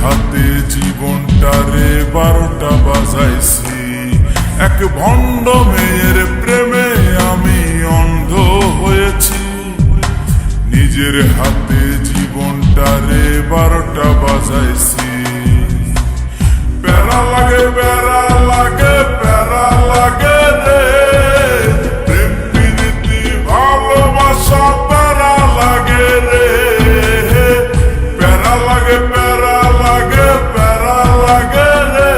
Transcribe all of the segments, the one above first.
হাতে জীবনটারে 12টা বাজাইছি। এক ভণ্ড মেয়ের প্রেমে আমি অন্ধ হয়েছি। নিজের হাতে জীবনটারে 12টা বাজাইছি। প্যারা লাগে প্যারা লাগে প্যারা লাগে রে, প্রেম প্রীতি ভালোবাসা প্যারা লাগে রে। প্যারা লাগে প্যারা লাগে প্যারা লাগে রে,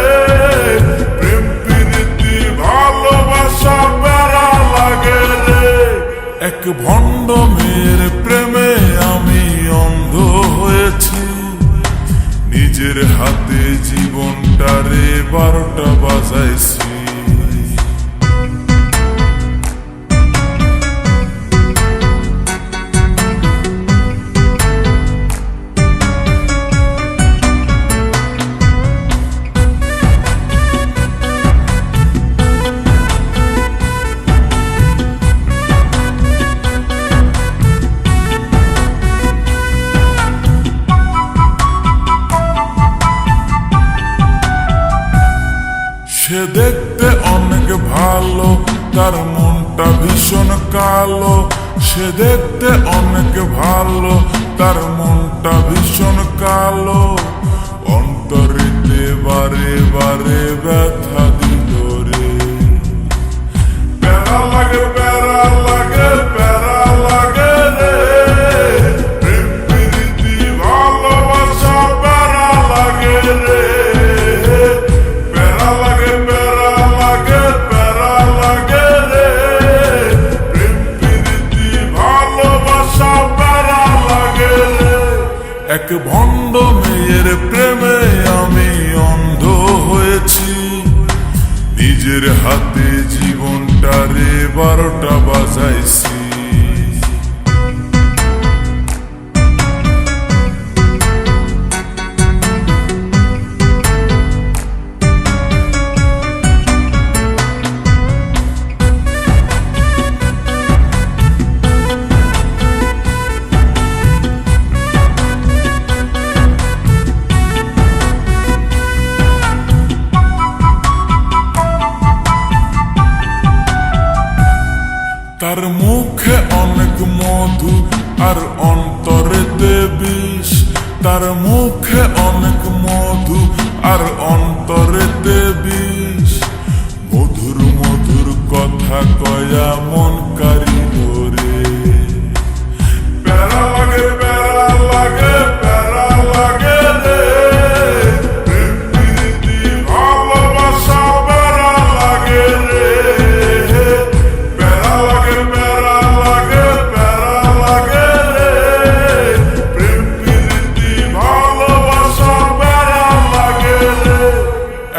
প্রেম প্রীতি ভালোবাসা প্যারা লাগে রে। এক ভণ্ড মেয়ের প্রেমে আমি অন্ধ হয়েছি। নিজের হাতে জীবনটারে 12টা বাজাইছি। সে দেখতে অনেক ভালো, তার মনটা ভীষণ কালো। সে দেখতে অনেক ভালো, তার মনটা ভীষণ কালো। অন্তরেতে বারে বারে ব্যথা দিল রে। প্যারা লাগে প্যারা লাগে প্যারা লাগে রে, প্রেম প্রীতি ভালোবাসা প্যারা লাগে রে। এক ভণ্ড মেয়ের প্রেমে আমি অন্ধ হয়েছি। নিজের হাতে জীবনটারে 12টা বাজাইছি। তার মুখে অনেক মধু আর অন্তরেতে বিষ। তার মুখে অনেক মধু আর অন্তরেতে বিষ। মধুর মধুর কথা কয়া মন কারিল রে। প্যারা লাগে প্যারা লাগে প্যারা লাগে রে, প্রেম প্রীতি ভালোবাসা প্যারা লাগে রে।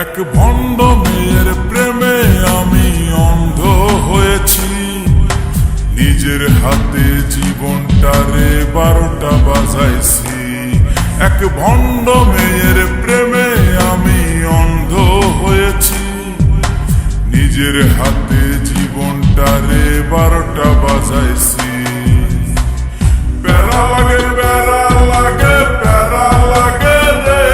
এক ভণ্ড মেয়ের প্রেমে আমি অন্ধ হয়েছি। নিজের হাতে জীবনটারে 12টা বাজাইছি। এক ভণ্ড মেয়ের প্রেমে আমি অন্ধ হয়েছি। নিজের হাতে জীবনটারে 12টা বাজাইছি। প্যারা লাগে প্যারা লাগে প্যারা লাগে রে,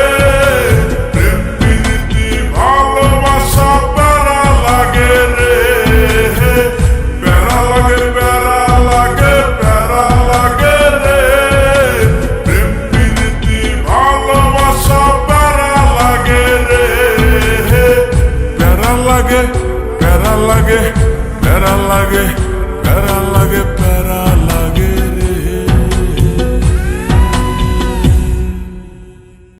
প্যারা লাগে প্যারা লাগে প্যারা লাগে প্যারা।